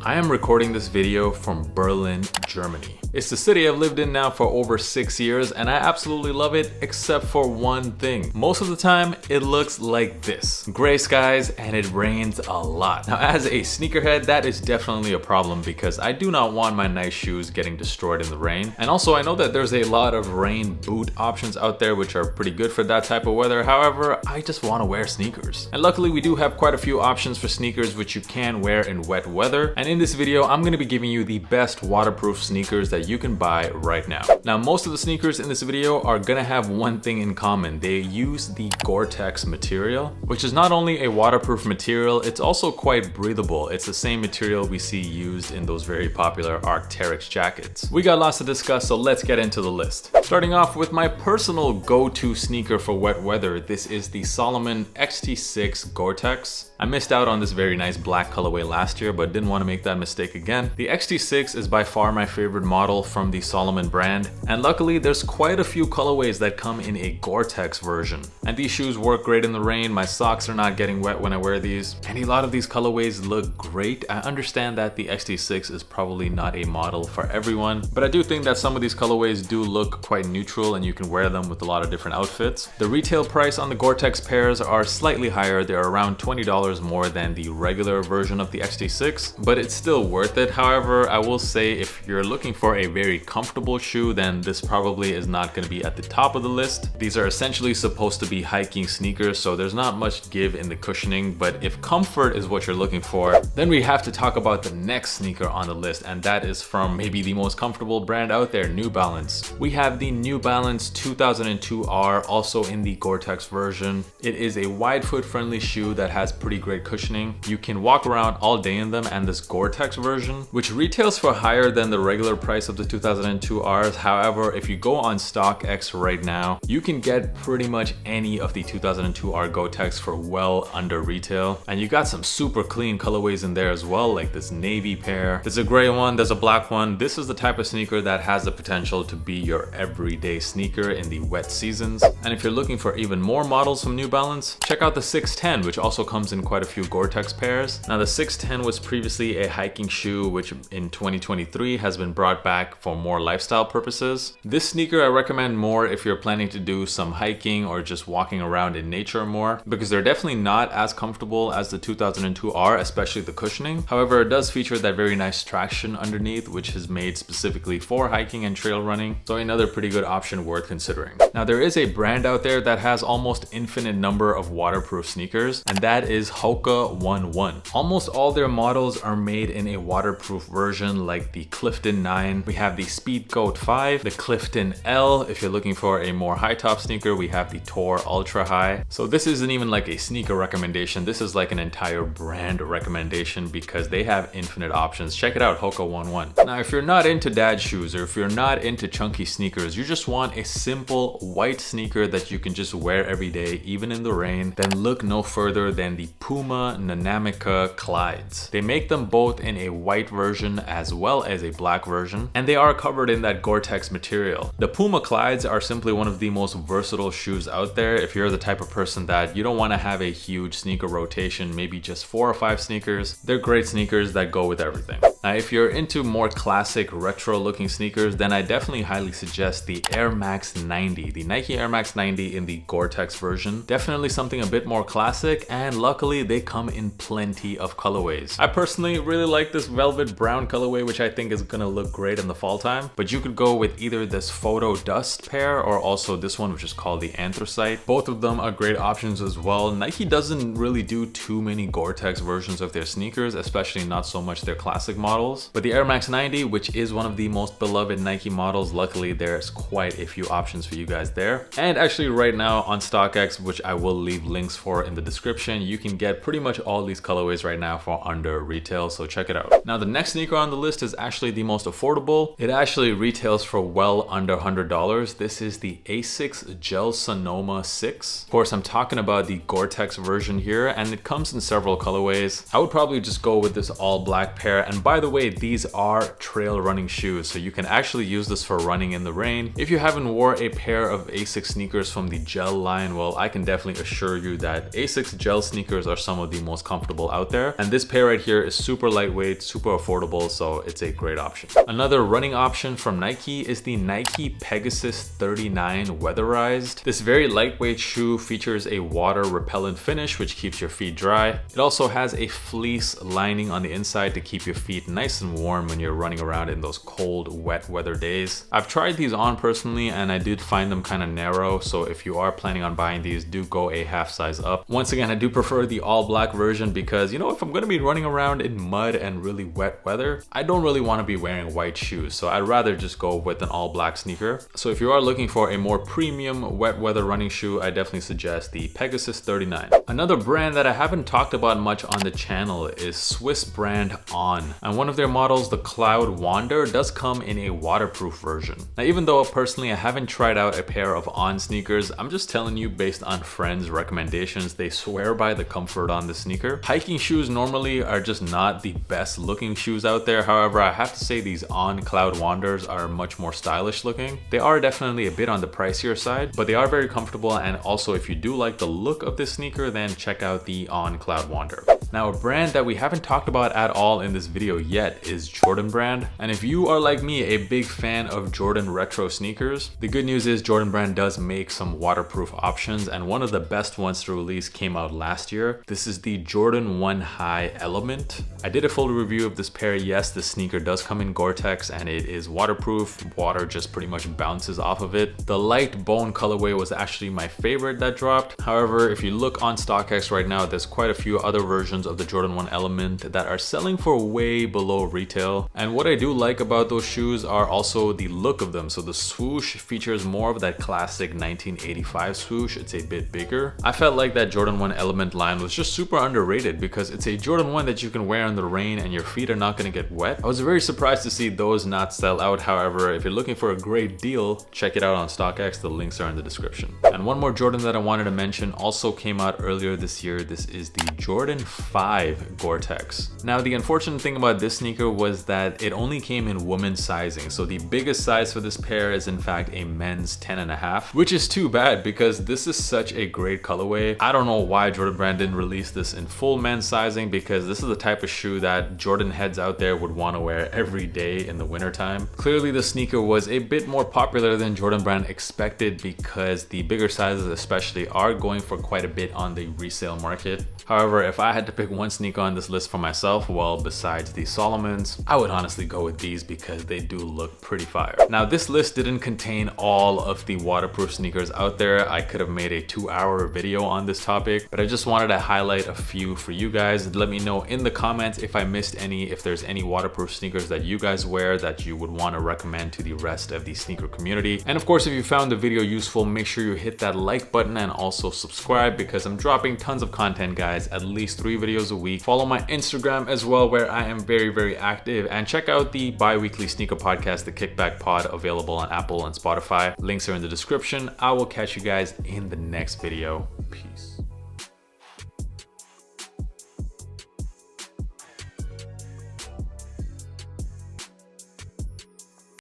I am recording this video from Berlin, Germany. It's the city I've lived in now for over 6 years and I absolutely love it except for one thing. Most of the time it looks like this. Gray skies and it rains a lot. Now as a sneakerhead, that is definitely a problem because I do not want my nice shoes getting destroyed in the rain. And also I know that there's a lot of rain boot options out there which are pretty good for that type of weather. However, I just want to wear sneakers. And luckily we do have quite a few options for sneakers which you can wear in wet weather. And in this video, I'm going to be giving you the best waterproof sneakers that you can buy right now. Now, most of the sneakers in this video are going to have one thing in common. They use the Gore-Tex material, which is not only a waterproof material, it's also quite breathable. It's the same material we see used in those very popular Arc'teryx jackets. We got lots to discuss, so let's get into the list. Starting off with my personal go-to sneaker for wet weather, this is the Salomon XT6 Gore-Tex. I missed out on this very nice black colorway last year, but didn't want to make that mistake again. The XT6 is by far my favorite model from the Salomon brand, and luckily there's quite a few colorways that come in a Gore-Tex version. And these shoes work great in the rain, my socks are not getting wet when I wear these, and a lot of these colorways look great. I understand that the XT6 is probably not a model for everyone, but I do think that some of these colorways do look quite neutral and you can wear them with a lot of different outfits. The retail price on the Gore-Tex pairs are slightly higher, they're around $20 more than the regular version of the XT6, but it's still worth it. However, I will say if you're looking for a very comfortable shoe, then this probably is not going to be at the top of the list. These are essentially supposed to be hiking sneakers, so there's not much give in the cushioning, but if comfort is what you're looking for, then we have to talk about the next sneaker on the list, and that is from maybe the most comfortable brand out there, New Balance. We have the New Balance 2002R, also in the Gore-Tex version. It is a wide foot friendly shoe that has pretty great cushioning. You can walk around all day in them, and this Gore-Tex version, which retails for higher than the regular price of the 2002Rs. However, if you go on StockX right now, you can get pretty much any of the 2002R Gore-Tex for well under retail. And you got some super clean colorways in there as well, like this navy pair. There's a gray one, there's a black one. This is the type of sneaker that has the potential to be your everyday sneaker in the wet seasons. And if you're looking for even more models from New Balance, check out the 610, which also comes in quite a few Gore-Tex pairs. Now the 610 was previously a hiking shoe, which in 2023 has been brought back for more lifestyle purposes. This sneaker I recommend more if you're planning to do some hiking or just walking around in nature more, because they're definitely not as comfortable as the 2002R, especially the cushioning. However, it does feature that very nice traction underneath, which is made specifically for hiking and trail running. So another pretty good option worth considering. Now there is a brand out there that has almost infinite number of waterproof sneakers, and that is Hoka 11. Almost all their models are made in a waterproof version, like the Clifton 9. We have the Speedgoat 5, the Clifton L. If you're looking for a more high top sneaker, we have the Tor Ultra High. So this isn't even like a sneaker recommendation. This is like an entire brand recommendation because they have infinite options. Check it out, Hoka 11. Now, if you're not into dad shoes or if you're not into chunky sneakers, you just want a simple white sneaker that you can just wear every day, even in the rain, then look no further than the Puma Nanamica Clydes. They make them both in a white version as well as a black version, and they are covered in that Gore-Tex material. The Puma Clydes are simply one of the most versatile shoes out there. If you're the type of person that you don't want to have a huge sneaker rotation, maybe just 4 or 5 sneakers, they're great sneakers that go with everything. Now, if you're into more classic retro looking sneakers, then I definitely highly suggest the Air Max 90, the Nike Air Max 90 in the Gore-Tex version. Definitely something a bit more classic, and luckily they come in plenty of colorways. I personally really like this velvet brown colorway, which I think is gonna look great in the fall time, but you could go with either this Photo Dust pair or also this one, which is called the Anthracite. Both of them are great options as well. Nike doesn't really do too many Gore-Tex versions of their sneakers, especially not so much their classic models, but the Air Max 90, which is one of the most beloved Nike models, luckily there's quite a few options for you guys there. And actually right now on StockX, which I will leave links for in the description, you can get pretty much all these colorways right now for under retail, so check it out. Now the next sneaker on the list is actually the most affordable. It actually retails for well under $100. This is the Asics Gel Sonoma 6. Of course, I'm talking about the Gore-Tex version here, and it comes in several colorways. I would probably just go with this all black pair, and by the the way, these are trail running shoes, so you can actually use this for running in the rain. If you haven't wore a pair of Asics sneakers from the gel line, well, I can definitely assure you that Asics gel sneakers are some of the most comfortable out there. And this pair right here is super lightweight, super affordable, so it's a great option. Another running option from Nike is the Nike Pegasus 39 Weatherized. This very lightweight shoe features a water repellent finish, which keeps your feet dry. It also has a fleece lining on the inside to keep your feet nice and warm when you're running around in those cold, wet weather days. I've tried these on personally and I did find them kind of narrow, so if you are planning on buying these, do go a half size up. Once again, I do prefer the all black version because, you know, if I'm going to be running around in mud and really wet weather, I don't really want to be wearing white shoes, so I'd rather just go with an all black sneaker. So if you are looking for a more premium wet weather running shoe, I definitely suggest the Pegasus 39. Another brand that I haven't talked about much on the channel is Swiss brand On, and one of their models, the Cloud Wander, does come in a waterproof version. Now, even though personally I haven't tried out a pair of On sneakers, I'm just telling you based on friends' recommendations, they swear by the comfort on the sneaker. Hiking shoes normally are just not the best looking shoes out there. However, I have to say these On Cloud Wanders are much more stylish looking. They are definitely a bit on the pricier side, but they are very comfortable, and also if you do like the look of this sneaker, then check out the On Cloud Wander. Now, a brand that we haven't talked about at all in this video yet is Jordan Brand. And if you are like me, a big fan of Jordan retro sneakers, the good news is Jordan Brand does make some waterproof options, and one of the best ones to release came out last year. This is the Jordan 1 High Element. I did a full review of this pair. Yes, the sneaker does come in Gore-Tex and it is waterproof. Water just pretty much bounces off of it. The light bone colorway was actually my favorite that dropped. However, if you look on StockX right now, there's quite a few other versions of the Jordan 1 Element that are selling for way below retail. And what I do like about those shoes are also the look of them. So the swoosh features more of that classic 1985 swoosh. It's a bit bigger. I felt like that Jordan 1 Element line was just super underrated because it's a Jordan 1 that you can wear in the rain and your feet are not going to get wet. I was very surprised to see those not sell out. However, if you're looking for a great deal, check it out on StockX. The links are in the description. And one more Jordan that I wanted to mention also came out earlier this year. This is the Jordan 5 Gore-Tex. Now, the unfortunate thing about this sneaker was that it only came in women's sizing. So the biggest size for this pair is in fact a men's 10.5, which is too bad because this is such a great colorway. I don't know why Jordan Brand didn't release this in full men's sizing, because this is the type of shoe that Jordan heads out there would want to wear every day in the wintertime. Clearly the sneaker was a bit more popular than Jordan Brand expected because the bigger sizes especially are going for quite a bit on the resale market. However, if I had to pick one sneaker on this list for myself, well, besides the Solomons, I would honestly go with these because they do look pretty fire. Now, this list didn't contain all of the waterproof sneakers out there. I could have made a 2-hour video on this topic, but I just wanted to highlight a few for you guys. Let me know in the comments if I missed any, if there's any waterproof sneakers that you guys wear that you would want to recommend to the rest of the sneaker community. And of course, if you found the video useful, make sure you hit that like button and also subscribe because I'm dropping tons of content, guys. At least 3 videos a week. Follow my Instagram as well, where I am very active, and check out the bi-weekly sneaker podcast, the Kickback Pod, available on Apple and Spotify. Links are in the description. I will catch you guys in the next video. Peace.